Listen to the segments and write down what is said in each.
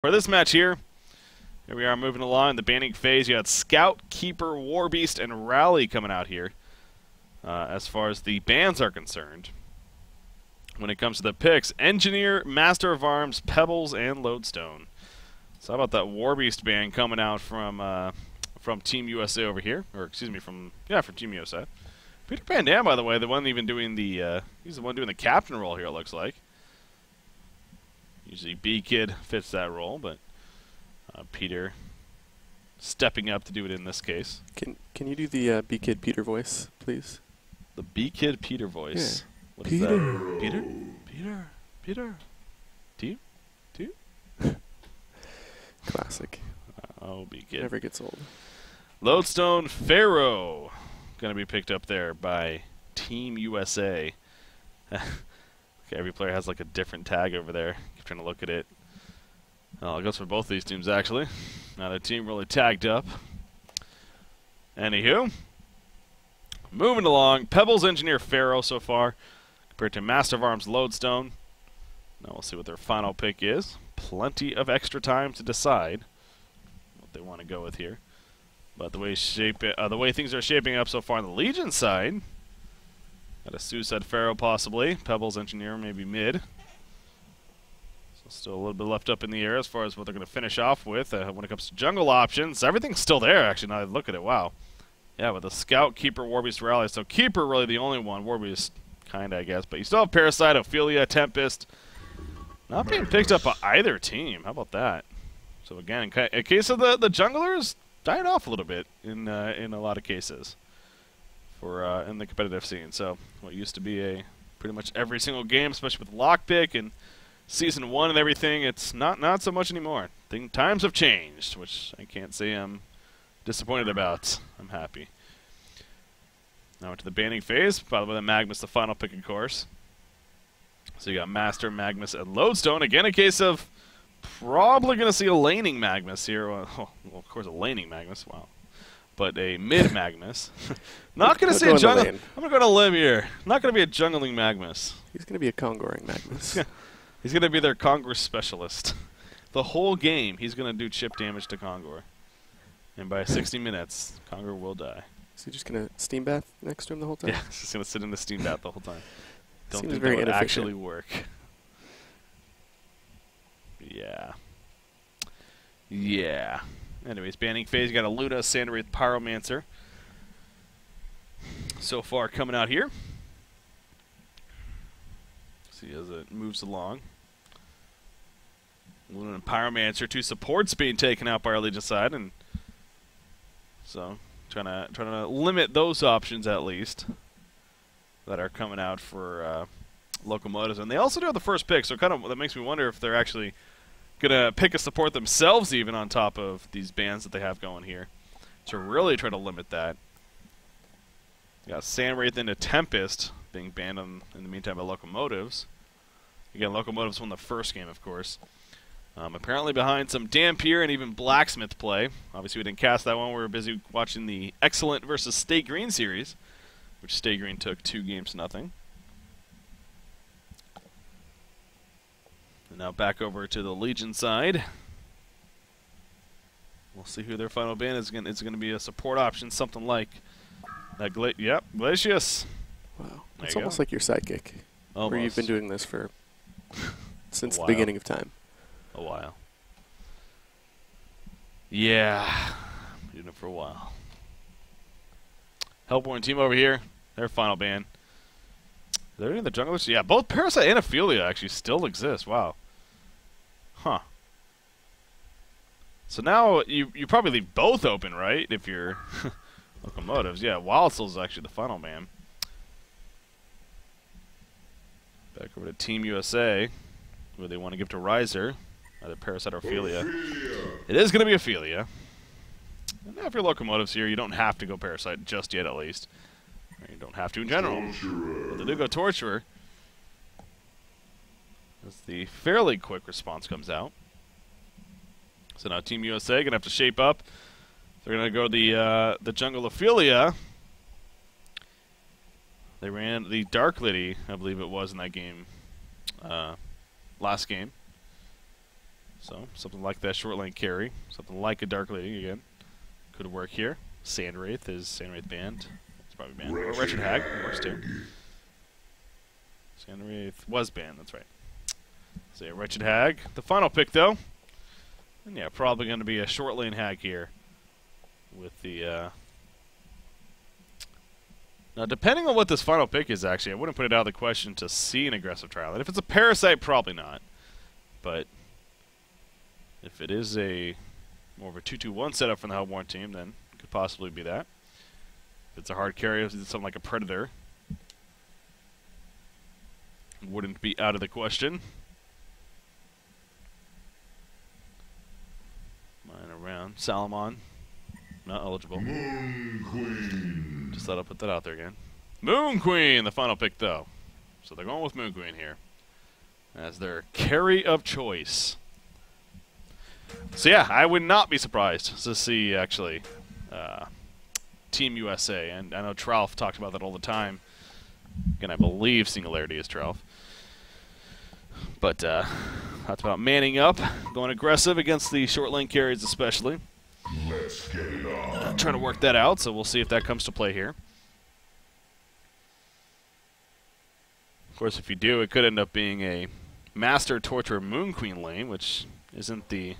For this match here we are moving along the banning phase. You had Scout, Keeper, Warbeast, and Rally coming out here as far as the bans are concerned. When it comes to the picks, Engineer, Master of Arms, Pebbles, and Lodestone. So how about that Warbeast ban coming out from Team USA over here, or excuse me, from Team USA. Peter Pan, by the way, the one even doing the he's the one doing the captain role here. It looks like. Usually B-Kid fits that role, but Peter stepping up to do it in this case. Can you do the B-Kid Peter voice, please? The B-Kid Peter voice. Yeah. What is that? Peter. Do you? Classic. Oh, B-Kid. Never gets old. Lodestone Pharaoh going to be picked up there by Team USA. Okay, every player has like a different tag over there. Keep trying to look at it. Oh, it goes for both these teams actually. Now the team really tagged up. Anywho, moving along, Pebbles, Engineer, Pharaoh so far compared to Master of Arms, Lodestone. Now we'll see what their final pick is. Plenty of extra time to decide what they want to go with here. But the way things are shaping up so far on the Legion side. Got a Suicide Pharaoh possibly. Pebbles, Engineer, maybe mid. So still a little bit left up in the air as far as what they're going to finish off with when it comes to jungle options. Everything's still there, actually, now I look at it. Wow. Yeah, with the Scout, Keeper, Warbeast, Rally. So Keeper really the only one. Warbeast, kind of, I guess. But you still have Parasite, Ophelia, Tempest. Not being picked up by either team. How about that? So again, in case of the junglers, dying off a little bit in a lot of cases. In the competitive scene. So what used to be a pretty much every single game, especially with Lockpick and Season 1 and everything, it's not so much anymore. Times have changed, which I can't say I'm disappointed about. I'm happy. Now into the banning phase. By the way, the Magnus, the final pick, of course. So you got Master, Magnus, and Lodestone. Again, a case of probably going to see a laning Magnus here. Well, of course, a laning Magnus. Wow. But a mid Magnus. Not going to see a jungle. I'm going to go on a limb here. Not going to be a jungling Magnus. He's going to be a Congoring Magnus. He's going to be their Kongor specialist. The whole game, he's going to do chip damage to Kongor. And by 60 minutes, Kongor will die. Is he just going to steam bath next to him the whole time? Yeah, he's just going to sit in the steam bath the whole time. Don't Seems think very that would inefficient. actually work. Yeah. Anyways, banning phase, you got a Luda, Sandwraith, Pyromancer. So far coming out here. See as it moves along. Luda and Pyromancer, two supports being taken out by our Legion side, and so trying to limit those options at least that are coming out for locomotives. And they also do have the first pick, so that makes me wonder if they're actually gonna pick a support themselves even on top of these bans that they have going here to really try to limit that. You got Sandwraith into Tempest being banned in the meantime by Locomotives. Again, Locomotives won the first game, of course. Apparently behind some Dampier and even Blacksmith play. Obviously we didn't cast that one. We were busy watching the Excellent versus Stay Green series, which Stay Green took 2-0. And now back over to the Legion side. We'll see who their final ban is. It's going to be a support option, something like that. Glacius. Wow, it's almost like your sidekick. Almost. Where you've been doing this for since the while. beginning of time. A while. Yeah, been doing it for a while. Hellborn team over here. Their final ban. Are there any of the junglers? Yeah, both Parasite and Ophelia actually still exist. Wow. Huh. So now you probably leave both open, right? If you're Locomotives. Yeah, Wild Soul's actually the final ban. Back over to Team USA, where they want to give to Riser, either Parasite or Ophelia. It is going to be Ophelia. And now if you're Locomotives here, you don't have to go Parasite just yet, at least. You don't have to in general. But they do go Torturer. As the fairly quick response comes out. So now Team USA going to have to shape up. They're going to go the jungle Ophelia. They ran the Dark Liddy, I believe it was, in that game. Last game. So, something like that short lane carry. Something like a Dark Lady, again. Could work here. Sandwraith is Sandwraith banned. It's probably banned. Or Wretched Hag works too. Sandwraith was banned, that's right. So yeah, Wretched Hag. The final pick, though. And yeah, probably going to be a short lane Hag here. With the, Now, depending on what this final pick is, actually, I wouldn't put it out of the question to see an aggressive trial. And if it's a Parasite, probably not. But if it is a more of a 2-2-1 setup from the Hellborn team, then it could possibly be that. If it's a hard carry, if it's something like a Predator, wouldn't be out of the question. Mine around. Salamon. Not eligible. Moon Queen. Just thought I'd put that out there again. Moon Queen, the final pick, though. So they're going with Moon Queen here as their carry of choice. So yeah, I would not be surprised to see, actually, Team USA. And I know Tralf talks about that all the time. Again, I believe Singularity is Tralf. But that's about manning up, going aggressive against the short lane carries especially. Let's get it on. Trying to work that out, so we'll see if that comes to play here. Of course, if you do, it could end up being a Master Torture Moon Queen lane, which isn't the...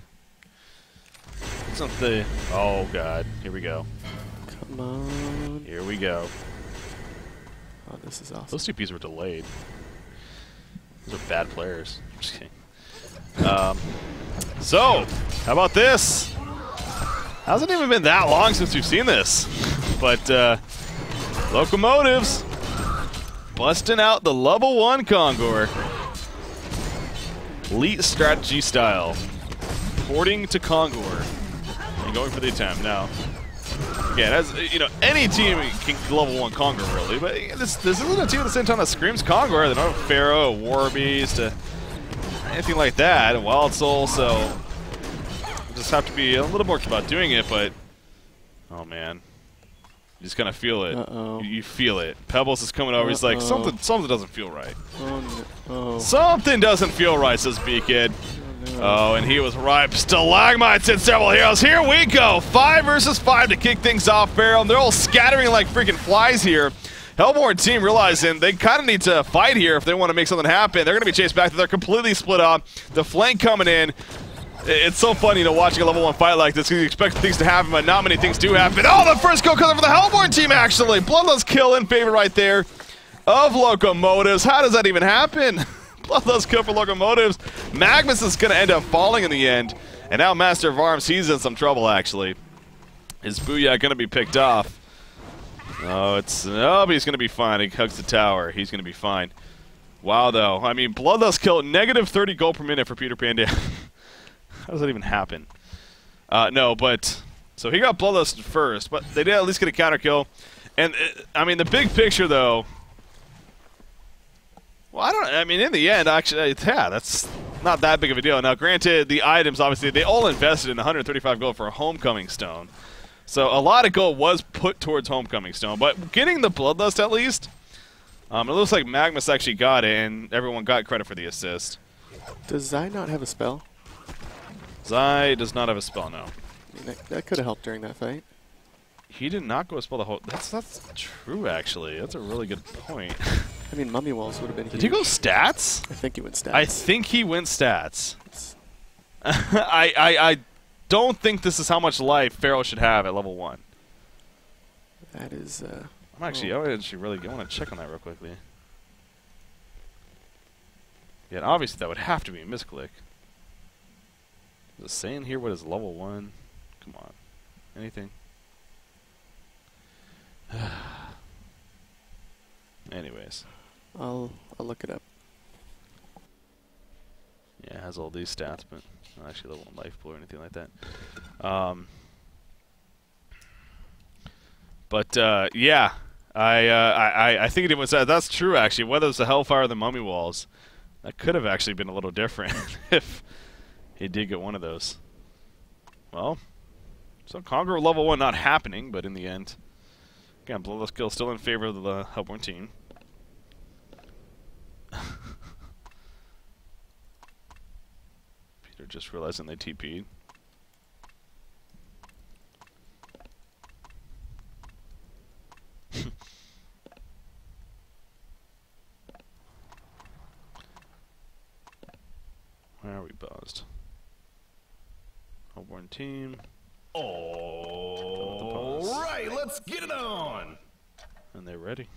Oh, God. Here we go. Come on. Here we go. Oh, this is awesome. Those two Ps were delayed. Those are bad players. Just kidding. So, how about this? Hasn't even been that long since we've seen this. But, Locomotives busting out the level 1 Kongor. Elite strategy style. Porting to Kongor. And going for the attempt. Now, again, as you know, any team can level 1 Kongor, really. But this isn't a team at the same time that screams Kongor. They don't have Pharaoh, War Beast, anything like that. A Wild Soul, so just have to be a little more about doing it, but oh man, you just kind of feel it. You feel it. Pebbles is coming over. He's like, something doesn't feel right. Oh, no. Something doesn't feel right, says B-Kid. Oh, and he was right. Stalagmites and several heroes. Here we go. 5 versus 5 to kick things off, Pharaoh. They're all scattering like freaking flies here. Hellborn team realizing they kind of need to fight here if they want to make something happen. They're going to be chased back. They're completely split up. The flank coming in. It's so funny, you know, watching a level 1 fight like this. You expect things to happen, but not many things do happen. Oh, the first kill comes for the Hellborn team, actually. Bloodlust kill in favor right there of Locomotives. How does that even happen? Bloodlust kill for Locomotives. Magnus is going to end up falling in the end. And now Master of Arms, he's in some trouble, actually. Is Booyah going to be picked off? Oh, but he's going to be fine. He hugs the tower. He's going to be fine. Wow, though. I mean, Bloodlust kill, negative 30 gold per minute for Peter Pan. How does that even happen? No, but... So he got Bloodlust first, but they did at least get a counter kill. And, I mean, the big picture, though... Well, I mean, in the end, actually, yeah, that's not that big of a deal. Now, granted, the items, obviously, they all invested in 135 gold for a Homecoming Stone. So a lot of gold was put towards Homecoming Stone. But getting the Bloodlust, at least, it looks like Magnus actually got it, and everyone got credit for the assist. Does Zai not have a spell? Zai does not have a spell, no. I mean, that could have helped during that fight. He did not go a spell the whole... That's true, actually. That's a really good point. I mean, Mummy Walls would have been Did huge. he go stats? I think he went stats. I think he went stats. I don't think this is how much life Pharaoh should have at level 1. That is... I want to check on that real quickly. Yeah, obviously that would have to be a misclick. Is it saying here what is level 1? Come on. Anything? Anyways. I'll look it up. Yeah, it has all these stats, but not actually level 1 life pool or anything like that. Yeah. I think it was that's true actually. Whether it's the Hellfire or the Mummy Walls, that could have actually been a little different if he did get one of those. Well, so Conqueror level 1 not happening, but in the end, again, Bloodlust kill still in favor of the Hellborn team. Peter just realizing they TP'd. Where are we buzzed? Hellborn team. Alright, let's get it on! And they're ready.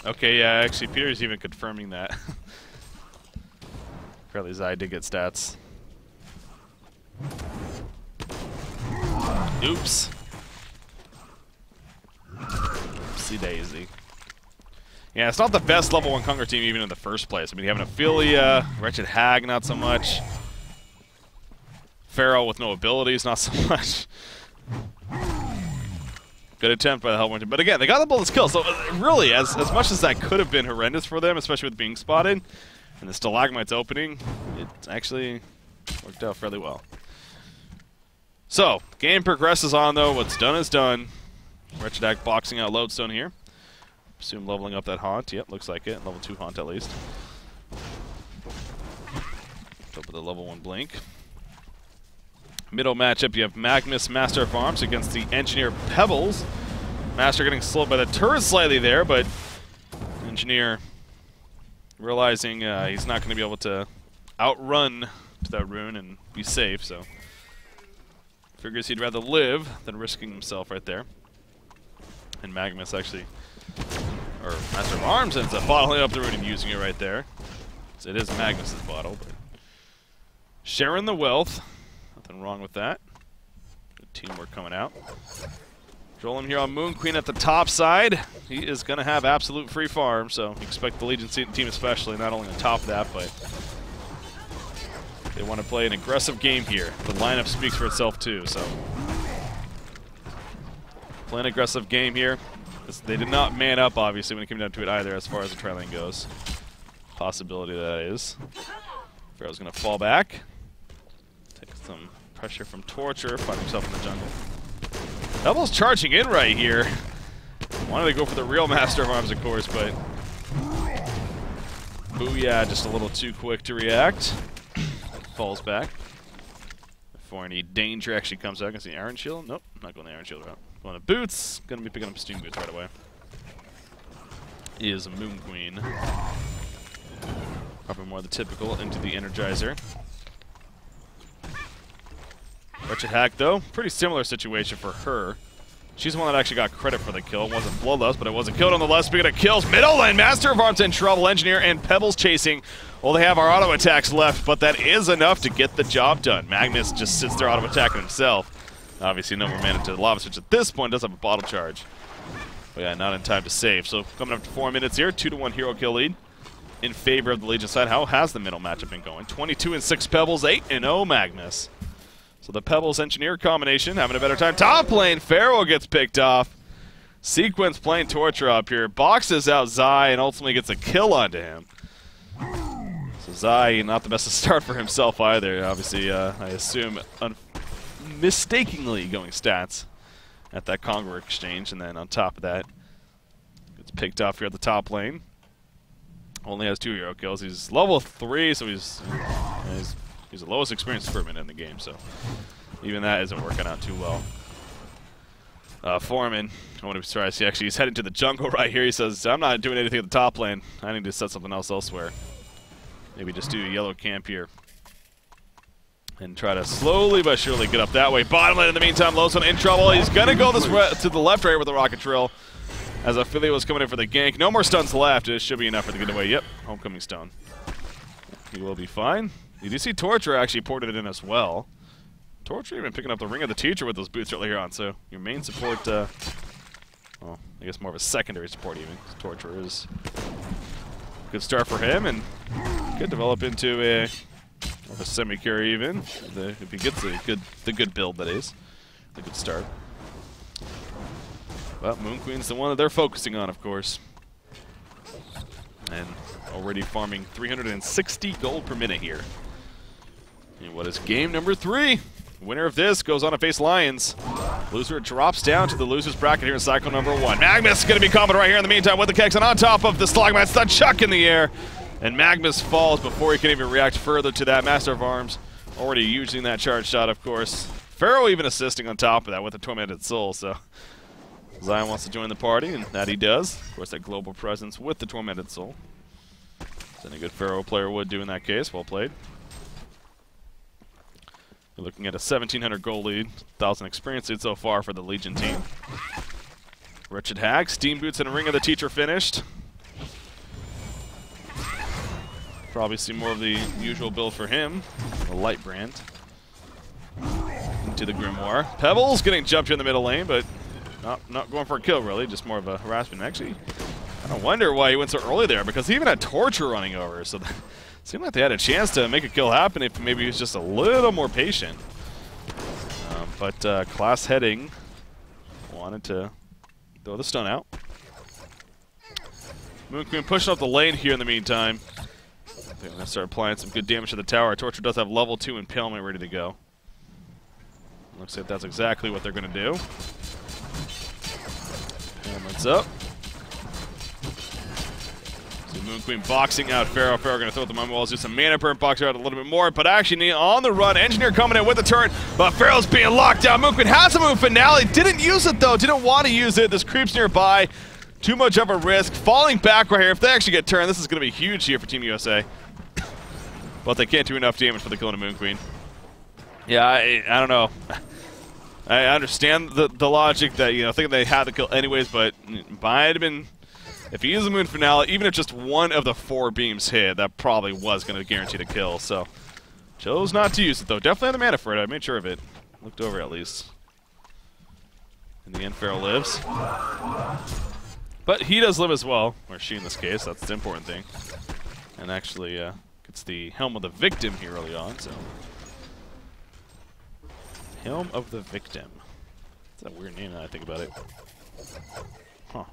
Okay, yeah, actually, Peter's even confirming that. Apparently, Zai did get stats. Oops. Oopsie daisy. Yeah, it's not the best level 1 Conquer team even in the first place. I mean, you have an Ophelia, Wretched Hag, not so much. Pharaoh with no abilities, not so much. Good attempt by the Hellborn team. But again, they got the bonus kill, so really, as much as that could have been horrendous for them, especially with being spotted, and the Stalagmites opening, it actually worked out fairly well. So, game progresses on, though. What's done is done. Wretched Hag boxing out Lodestone here. Assume leveling up that Haunt. Yep, looks like it. Level 2 Haunt at least. Up with the level 1 Blink. Middle matchup, you have Magnus, Master of Arms against the Engineer Pebbles. Master getting slowed by the turret slightly there, but Engineer realizing he's not going to be able to outrun to that rune and be safe, so figures he'd rather live than risking himself right there. And Magnus actually, or Master of Arms ends up bottling up the rune and using it right there. So it is Magnus's bottle, but sharing the wealth. Nothing wrong with that. Good teamwork coming out. Trolling here on Moon Queen at the top side. He is going to have absolute free farm, so expect the Legion team especially, not only on top of that, but they want to play an aggressive game here. The lineup speaks for itself too, so play an aggressive game here. They did not man up, obviously, when it came down to it either, as far as the tri lane goes. Possibility that is. Pharaoh's going to fall back. Take some pressure from Torture, find himself in the jungle. Double's charging in right here. Wanted to go for the real Master of Arms, of course, but Booyah, just a little too quick to react. Falls back. Before any danger actually comes out. Can see Iron Shield? Nope, not going the Iron Shield route. Going to Boots. Going to be picking up Steam Boots right away. He is a Moon Queen. Probably more the typical into the Energizer. Wretched Hag, though, pretty similar situation for her. She's the one that actually got credit for the kill. It wasn't bloodlust, but it was a kill nonetheless. Speaking of kills, middle lane, Master of Arms in trouble. Engineer and Pebbles chasing. Well, they have our auto attacks left, but that is enough to get the job done. Magnus just sits there auto attacking himself. Obviously, no more mana to the lava switch at this point. Does have a bottle charge. But yeah, not in time to save. So coming up to 4 minutes here, 2-1 hero kill lead in favor of the Legion side. How has the middle matchup been going? 22-6 Pebbles, 8-0 Magnus. So the Pebbles Engineer combination having a better time. Top lane, Pharaoh gets picked off. Sequence playing Torture up here. Boxes out Zai and ultimately gets a kill onto him. So Zai, not the best to start for himself either. Obviously, I assume mistakenly going stats at that Conqueror exchange. And then on top of that, gets picked off here at the top lane. Only has 2 hero kills. He's level 3, so he's the lowest experienced footman in the game, so even that isn't working out too well. Foreman, I wouldn't be surprised. He's heading to the jungle right here. He says, I'm not doing anything at the top lane. I need to set something else elsewhere. Maybe just do a yellow camp here. And try to slowly but surely get up that way. Bottom lane in the meantime, Lodestone in trouble. He's going to go this to the left right with the rocket drill. As Ophelia was coming in for the gank. No more stuns left. It should be enough for the getaway. Yep, homecoming stone. He will be fine. You do see Torture actually ported it in as well. Torture even picking up the Ring of the Teacher with those boots earlier on, so your main support, well, I guess more of a secondary support even. Torture is a good start for him, and could develop into a semi-carry even, if he gets the good build that is. A good start. But Moon Queen's the one that they're focusing on, of course. And already farming 360 gold per minute here. And what is game number 3? Winner of this goes on to face Lions. Loser drops down to the loser's bracket here in cycle number 1. Magnus is going to be coming right here in the meantime with the kicks, and on top of the Stalagmites, the chuck in the air. And Magnus falls before he can even react further to that. Master of Arms already using that charge shot, of course. Pharaoh even assisting on top of that with a Tormented Soul, so Zion wants to join the party, and that he does. Of course, that global presence with the Tormented Soul. As any good Pharaoh player would do in that case. Well played. You're looking at a 1,700 gold lead, 1,000 experience lead so far for the Legion team. Wretched Hag, Steam Boots and Ring of the Teacher finished. Probably see more of the usual build for him, the Light Brand. Into the Grimoire. Pebbles getting jumped here in the middle lane, but not going for a kill, really, just more of a harassment. Actually, I don't wonder why he went so early there, because he even had Torture running over, so it seemed like they had a chance to make a kill happen if maybe he was just a little more patient. But Class Heading wanted to throw the stun out. Moon Queen pushing up the lane here in the meantime. They're going to start applying some good damage to the tower. Torture does have level 2 Impalement ready to go. Looks like that's exactly what they're going to do. Hamlet's up. So Moon Queen boxing out Pharaoh. Pharaoh going to throw the Mummy Walls, do some mana burn, box her out a little bit more, but actually on the run. Engineer coming in with the turret, but Pharaoh's being locked down. Moon Queen has a move finale. Didn't use it though. Didn't want to use it. This creeps nearby. Too much of a risk. Falling back right here. If they actually get turned, this is going to be huge here for Team USA. But they can't do enough damage for the kill to Moon Queen. Yeah, I don't know. I understand the logic that, you know, thinking they had the kill anyways, but might have been, if he uses the Moon Finale, even if just one of the 4 beams hit, that probably was going to guarantee the kill. So, chose not to use it though. Definitely had the mana for it. I made sure of it. Looked over at least. In the end, Pharaoh lives. But he does live as well, or she in this case. That's the important thing. And actually gets the Helm of the Victim here early on. So, Helm of the Victim. That's a weird name now I think about it. Huh.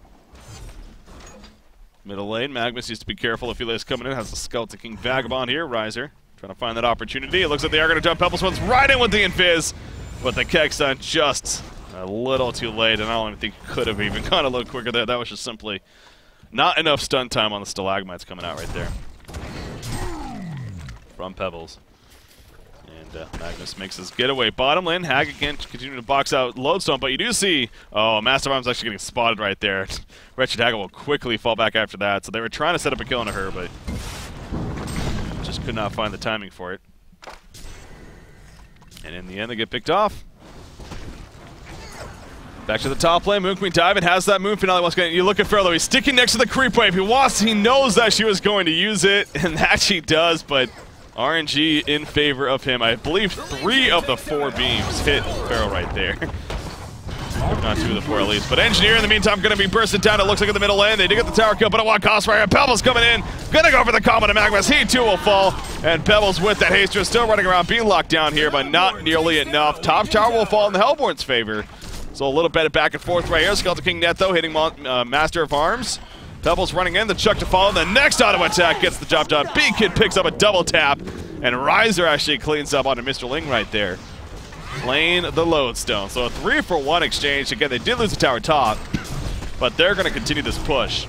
Middle lane, Magnus needs to be careful if he lays coming in. Has the Skeleton King Vagabond here, Riser. Trying to find that opportunity. It looks like they are going to jump. Pebbles runs right in with the Invis. But the Kekson just a little too late, and I don't even think he could have even gone a little quicker there. That was just simply not enough stun time on the Stalagmites coming out right there. From Pebbles. And Magnus makes his getaway. Bottom lane, Hag again continuing to box out Lodestone, but you do see, oh, Master of Arms actually getting spotted right there. Wretched Hag will quickly fall back after that, so they were trying to set up a kill on her, but just could not find the timing for it. And in the end, they get picked off. Back to the top lane, Moon Queen diving, has that Moon Finale once again. You look at Pharaoh, he's sticking next to the creep wave. He knows that she was going to use it, and that she does, but RNG in favor of him. I believe 3 of the 4 beams hit Pharaoh right there. If not 2 of the 4 at least. But Engineer in the meantime going to be bursted down, it looks like in the middle lane. They do get the tower kill, but at what cost right here? Pebbles coming in, gonna go for the combo to Magnus. He too will fall, and Pebbles with that haster still running around, being locked down here, but not nearly enough. Top tower will fall in the Hellborn's favor. So a little bit of back and forth right here. Skeleton King Netho hitting Master of Arms. Pebbles running in, the Chuck to follow. The next auto attack gets the job done. B-Kid picks up a double tap, and Riser actually cleans up onto Mr. Ling right there. Playing the Lodestone. So a 3-for-1 exchange. Again, they did lose the tower top, but they're going to continue this push.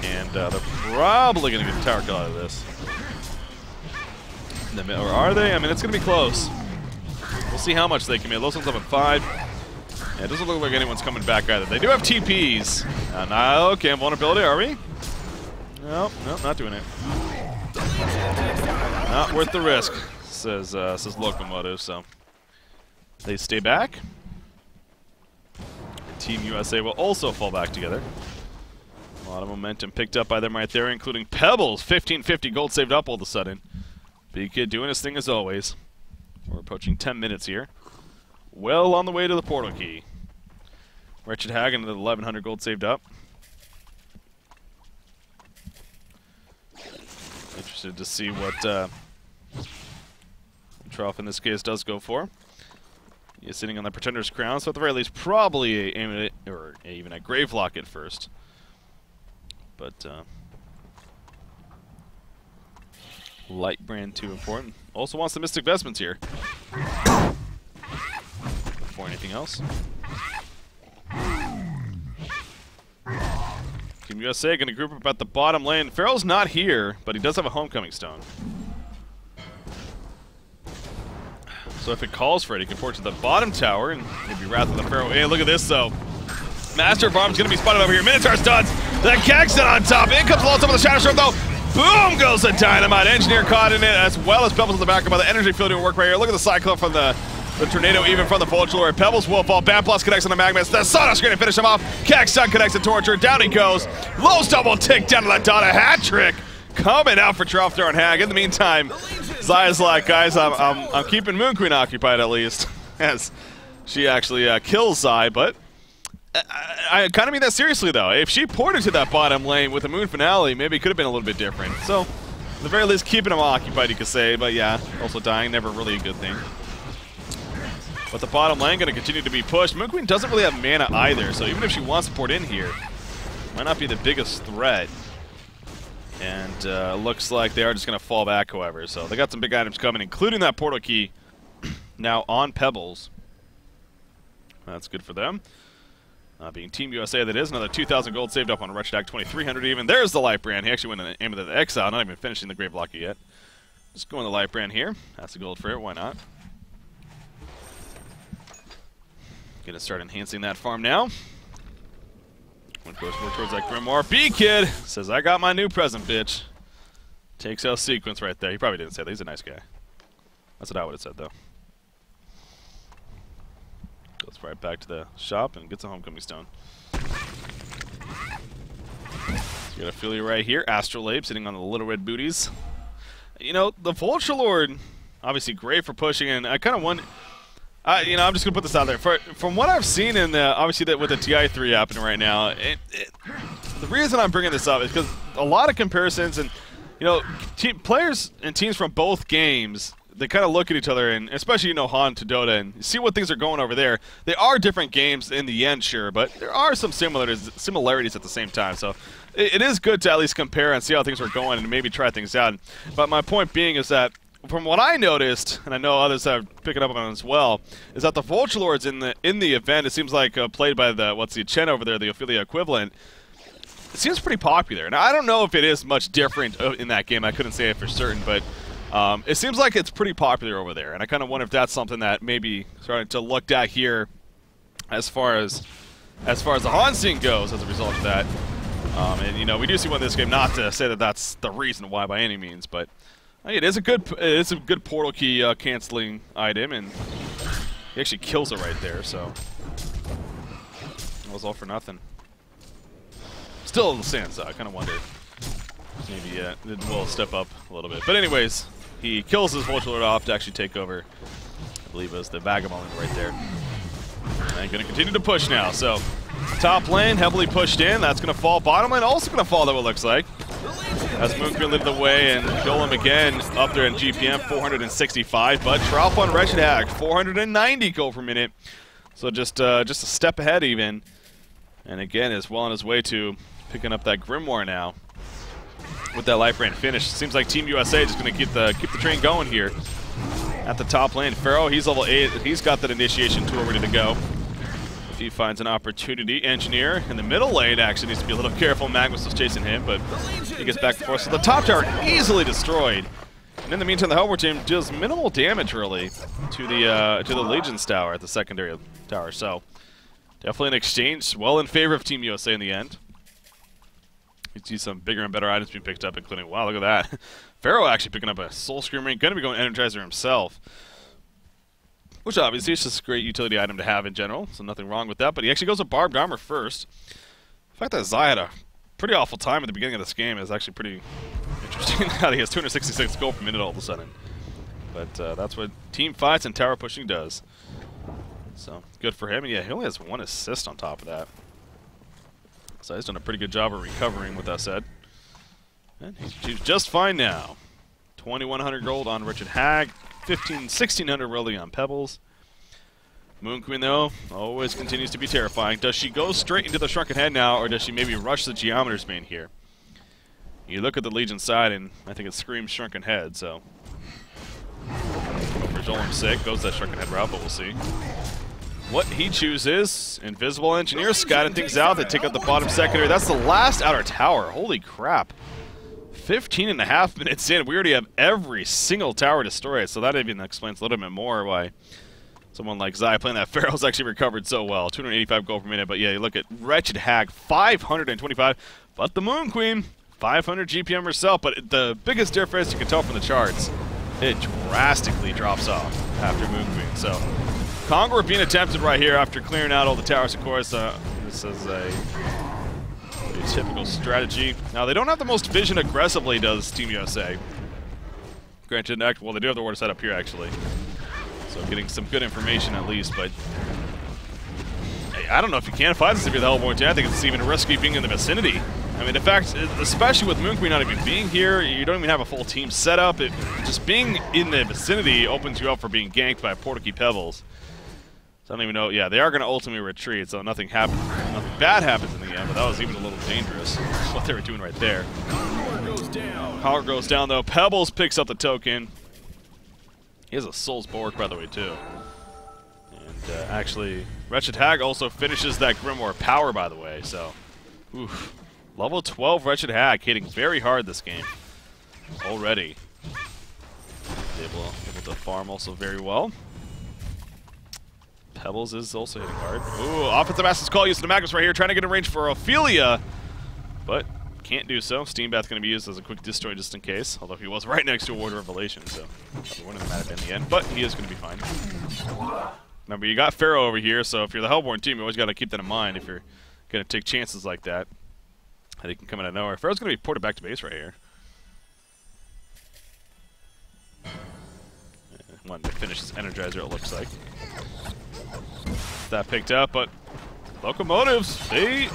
And they're probably going to get the tower kill out of this. Or are they? I mean, it's going to be close. We'll see how much they can make. Lodestone's up at 5. Yeah, it doesn't look like anyone's coming back either. They do have TPs. Now, okay, vulnerability, are we? Nope, not doing it. Not worth the risk, says Locomotive, so they stay back. Team USA will also fall back together. A lot of momentum picked up by them right there, including Pebbles. 1550 gold saved up all of a sudden. Big Kid doing his thing as always. We're approaching 10 minutes here. Well on the way to the portal key. Wretched Hag into the 1100 gold saved up. Interested to see what Trough in this case does go for. He's sitting on the Pretender's Crown, so at the very least probably aiming it, or even a Grave Locket first. But Light Brand too important. Also wants the Mystic Vestments here. Before anything else. Team USA going to group up at the bottom lane. Pharaoh's not here, but he does have a Homecoming Stone. So if it calls for it, he can port to the bottom tower and maybe Wrath of the Pharaoh. Hey, look at this, though. Master of Arms going to be spotted over here. Minotaur studs. The Kexton on top. In comes Loco with the Shadow Storm, though. Boom goes the Dynamite. Engineer caught in it, as well as Pebbles in the back by the energy field doing work right here. Look at the Cyclone from the Tornado, even from the Vulture. Pebbles will fall. Bam Plus connects on the Magnus. The Sawdust going to finish him off. Kexton connects the Torture. Down he goes. Lowe's double tick down to that Donna. Hat trick coming out for Trough Throwing Hag. In the meantime, Zaya's like, guys, I'm keeping Moon Queen occupied at least, as she actually kills Zai, but I kind of mean that seriously, though. If she ported to that bottom lane with the Moon Finale, maybe it could have been a little bit different. So, at the very least, keeping him occupied, you could say, but yeah, also dying, never really a good thing. But the bottom lane going to continue to be pushed. Moon Queen doesn't really have mana either, so even if she wants to port in here, might not be the biggest threat. And looks like they are just going to fall back, however. So they got some big items coming, including that portal key now on Pebbles. That's good for them. Being Team USA, that is. Another 2,000 gold saved up on Wretched Act, 2,300 even. There's the Light Brand. He actually went in the aim of the Exile, not even finishing the Grave Locker yet. Just going the Light Brand here. That's the gold for it. Why not? Gonna start enhancing that farm now. One goes more towards that Grimoire. B-Kid says, I got my new present, bitch. Takes out Sequence right there. He probably didn't say that. He's a nice guy. That's what I would have said, though. Goes right back to the shop and gets a Homecoming Stone. So you got Ophelia right here. Astrolabe sitting on the little red booties. You know, the Vulture Lord, obviously great for pushing, and I kind of wonder... you know, I'm just going to put this out there. From what I've seen in the, obviously with the TI3 happening right now, the reason I'm bringing this up is because a lot of comparisons and, you know, players and teams from both games, they kind of look at each other, and especially, you know, HoN to Dota, and see what things are going over there. They are different games in the end, sure, but there are some similarities at the same time. So it is good to at least compare and see how things are going and maybe try things out. But my point being is that from what I noticed, and I know others have picked it up on it as well, is that the Vulture Lords in the event, it seems like played by the Chen over there, the Ophelia equivalent, it seems pretty popular. Now I don't know if it is much different in that game. I couldn't say it for certain, but it seems like it's pretty popular over there, and I kind of wonder if that's something that maybe starting to look at here as far as the HoN scene goes as a result of that. And you know, we do see one in this game. Not to say that that's the reason why by any means, but. It is a good portal key canceling item, and he actually kills it right there. So it was all for nothing. Still in the sands, though. I kind of wonder maybe it will step up a little bit. But anyways, he kills his Vulture Lord off to actually take over. I believe it was the Vagabond right there. And going to continue to push now. So top lane heavily pushed in. That's going to fall. Bottom lane also going to fall, though, it looks like. As Moon Queen led the way and kill him again up there in GPM, 465. But Trough on Wretched Hag, 490 gold per minute. So just a step ahead even. And again, is well on his way to picking up that Grimoire now. With that Light Brand finish. Seems like Team USA is just going to keep the train going here. At the top lane, Pharaoh, he's level 8. He's got that initiation tool ready to go. If he finds an opportunity, Engineer in the middle lane actually needs to be a little careful. Magnus was chasing him, but he gets back and forth. So the top tower easily destroyed. And in the meantime, the Hellbourne team does minimal damage really to the Legion's tower at the secondary tower. So definitely an exchange well in favor of Team USA in the end. You see some bigger and better items being picked up, including, wow, look at that. Pharaoh actually picking up a Soul Screamer, going to be going Energizer himself. Which obviously is just a great utility item to have in general, so nothing wrong with that. But he actually goes with Barbed Armor first. The fact that Zai had a pretty awful time at the beginning of this game is actually pretty interesting. How he has 266 gold per minute all of a sudden. But that's what team fights and tower pushing does. So good for him. And yeah, he only has 1 assist on top of that. So he's done a pretty good job of recovering with that said. And he's just fine now. 2,100 gold on Wretched Hag. 1,600 really on Pebbles. Moon Queen, though, always continues to be terrifying. Does she go straight into the Shrunken Head now, or does she maybe rush the Geometer's Bane here? You look at the Legion side, and I think it screams Shrunken Head, so... For Jolim's sake, goes that Shrunken Head route, but we'll see. What he chooses, Invisible Engineer, scouting things out. They take out the bottom secondary. That's the last outer tower. Holy crap. 15.5 minutes in, we already have every single tower destroyed, so that even explains a little bit more why someone like Zai playing that Pharaoh's actually recovered so well. 285 gold per minute, but yeah, you look at Wretched Hag, 525, but the Moon Queen, 500 GPM herself, but the biggest difference, you can tell from the charts, it drastically drops off after Moon Queen. So, Conqueror being attempted right here after clearing out all the towers, of course. This is a typical strategy. Now, they don't have the most vision aggressively, does Team USA. Granted, well, they do have the order set up here, actually. So, getting some good information at least, but hey, I don't know if you can fight this if you're the Hellborn team. I think it's even risky being in the vicinity. I mean, the fact, especially with Moon Queen not even being here, you don't even have a full team set up. Just being in the vicinity opens you up for being ganked by Portkey Pebbles. So I don't even know. Yeah, they are going to ultimately retreat, so nothing happens. Nothing bad happens in the end, but that was even a little dangerous. What they were doing right there. Power goes down, though. Pebbles picks up the token. He has a Soul's Bulwark, by the way, too. And actually, Wretched Hag also finishes that Grimoire Power, by the way, so oof. Level 12 Wretched Hag hitting very hard this game already. Able to farm also very well. Pebbles is also hitting hard. Ooh, offensive Master's Call using the Magnus right here, trying to get a range for Ophelia, but can't do so. Steam Bath going to be used as a quick destroy just in case, although he was right next to a Ward of Revelation, so probably wouldn't matter in the end, but he is going to be fine. Remember, you got Pharaoh over here, so if you're the Hellborn team, you always got to keep that in mind if you're going to take chances like that. They can come out of nowhere. Pharaoh's going to be ported back to base right here. Wanted to finish his Energizer, it looks like. That picked up, but Locomotives, I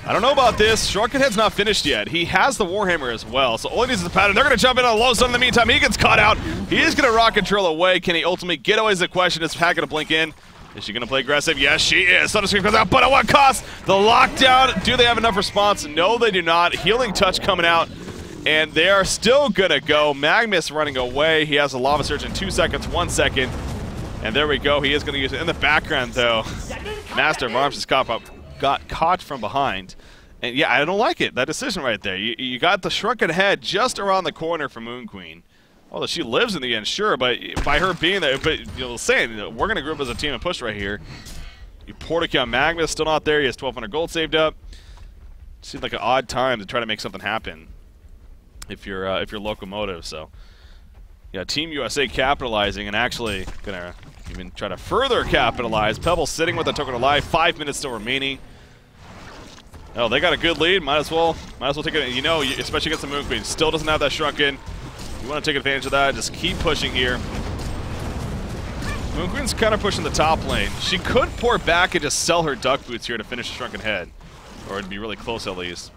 don't know about this. Shrunken Head's not finished yet. He has the Warhammer as well, so all he needs is the pattern. They're going to jump in on Lowstone in the meantime. He gets caught out. He is going to rock control away. Can he ultimately get away is the question. Is Pat going to blink in? Is she going to play aggressive? Yes, she is. Thunder Scream comes out, but at what cost? The lockdown. Do they have enough response? No, they do not. Healing Touch coming out, and they are still going to go. Magnus running away. He has a Lava Surge in 2 seconds, 1 second. And there we go. He is going to use it in the background, though. Master of Arms just got caught from behind. And yeah, I don't like it. That decision right there. You got the Shrunken Head just around the corner for Moon Queen. Although she lives in the end, sure, but by her being there, but saying we're going to group as a team and push right here. You Portkey on Magnus, still not there. He has 1,200 gold saved up. Seems like an odd time to try to make something happen if you're Locomotive. So yeah, Team USA capitalizing and actually gonna even try to further capitalize. Pebble sitting with a token of life. 5 minutes still remaining. Oh, they got a good lead. Might as well take it. You know, especially against the Moon Queen, still doesn't have that Shrunken. You want to take advantage of that. Just keep pushing here. Moon Queen's kind of pushing the top lane. She could pour back and just sell her Duck Boots here to finish the Shrunken Head, or it'd be really close at least.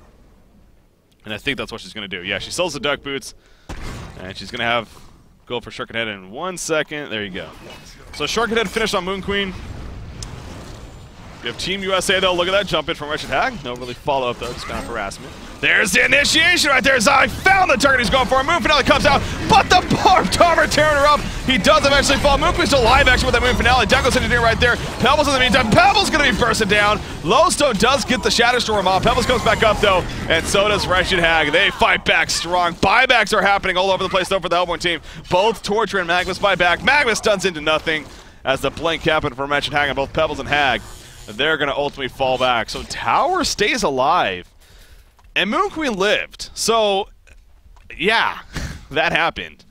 And I think that's what she's going to do. Yeah, she sells the Duck Boots, and she's going to go for Shrunken Head in 1 second. There you go. So Shrunken Head finished on Moon Queen. You have Team USA, though. Look at that jump in from Wretched Hag. No really follow-up, though. Just kind of harassment. There's the initiation right there. Zai found the target he's going for. Moon Finale comes out, but the Barbed Armor tearing her up. He does eventually fall. Moon Queen's still live action with that Moon Finale. Deco's engineer right there. Pebbles in the meantime. Pebbles going to be bursting down. Lowstone does get the Shadow Storm off. Pebbles comes back up, though, and so does Wretched Hag. They fight back strong. Buybacks are happening all over the place, though, for the Hellborn team. Both Torture and Magnus buyback. Magnus stuns into nothing as the blink happened for Wretched Hag on both Pebbles and Hag. They're going to ultimately fall back. So Tower stays alive. And Moon Queen lived. So, yeah, that happened.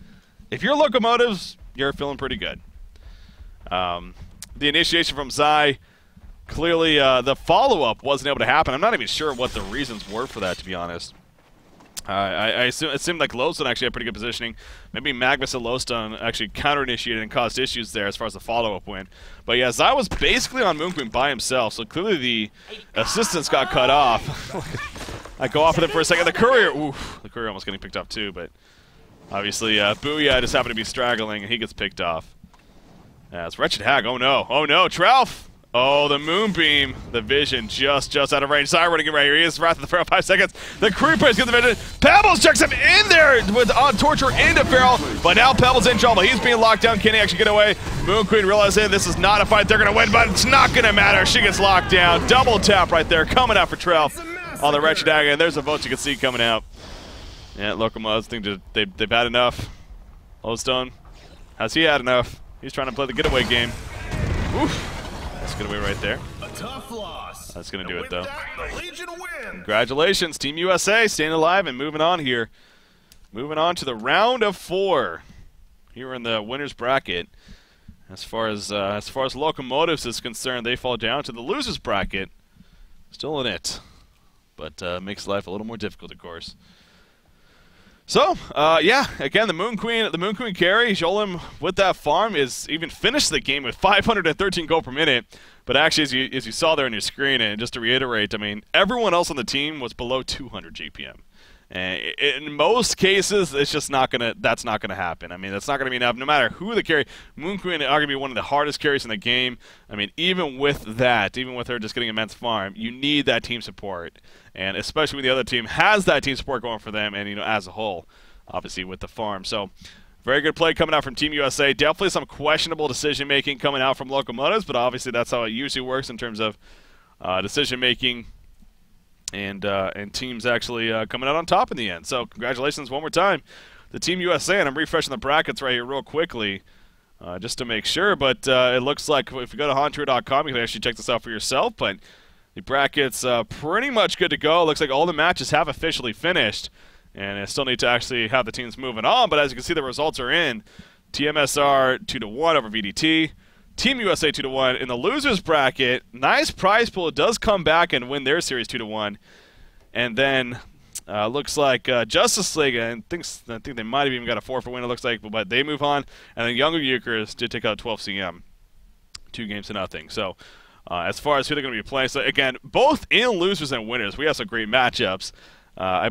If you're Locomotives, you're feeling pretty good. The initiation from Zai, clearly the follow-up wasn't able to happen. I'm not even sure what the reasons were for that, to be honest. I assume it seemed like Lowstone actually had pretty good positioning. Maybe Magnus and Lowstone actually counter-initiated and caused issues there as far as the follow-up went. But yeah, Zai was basically on Moon Queen by himself, so clearly the assistance got cut off. I go off with it for a second. The Courier, oof, the Courier almost getting picked off too, but obviously Booyah just happened to be straggling and he gets picked off. Yeah, it's Wretched Hag. Oh no, Trelf. Oh, the Moonbeam, the Vision just out of range. Zai running it right here. He is Wrath of the Pharaoh, 5 seconds. The Creeper is getting the Vision. Pebbles checks him in there with on Torture into Pharaoh, but now Pebbles in trouble. He's being locked down. Can he actually get away? Moon Queen realizing this is not a fight they're going to win, but it's not going to matter. She gets locked down. Double tap right there, coming out for Trelf on the Wretched Hag, and there's a vote you can see coming out. Yeah, Loco think that they've had enough. Lodestone, has he had enough? He's trying to play the getaway game. Oof. That's getaway right there. A tough loss. That's going to do it, With though. that, the Legion wins. Congratulations, Team USA, staying alive and moving on here. Moving on to the round of 4 here in the winners bracket. As far as Locomotives is concerned, they fall down to the losers bracket. Still in it, but makes life a little more difficult, of course. So, yeah, again, the Moon Queen carry, Jolem with that farm is even finished the game with 513 gold per minute. But actually, as you saw there on your screen, and just to reiterate, I mean, everyone else on the team was below 200 GPM. And in most cases, it's just that's not gonna happen. I mean, that's not gonna be enough. No matter who the carry, Moon Queen are gonna be one of the hardest carries in the game. I mean, even with her just getting immense farm, you need that team support, and especially when the other team has that team support going for them, and as a whole, obviously with the farm. So, very good play coming out from Team USA. Definitely some questionable decision making coming out from Locomotives, but obviously that's how it usually works in terms of decision making. And teams actually coming out on top in the end. So congratulations one more time to Team USA. And I'm refreshing the brackets right here real quickly just to make sure. But it looks like if you go to HoNTour.com, you can actually check this out for yourself. But the bracket's pretty much good to go. It looks like all the matches have officially finished. And I still need to actually have the teams moving on. But as you can see, the results are in. TMSR 2-1 over VDT. Team USA 2-1 in the losers bracket. Nice prize pool. It does come back and win their series 2-1, and then looks like Justice League. I think they might have even got a 4 for win. It looks like, but they move on. And then Younger Euchers did take out 12 CM, 2-0. So as far as who they're going to be playing, so again, both in losers and winners, we have some great matchups. I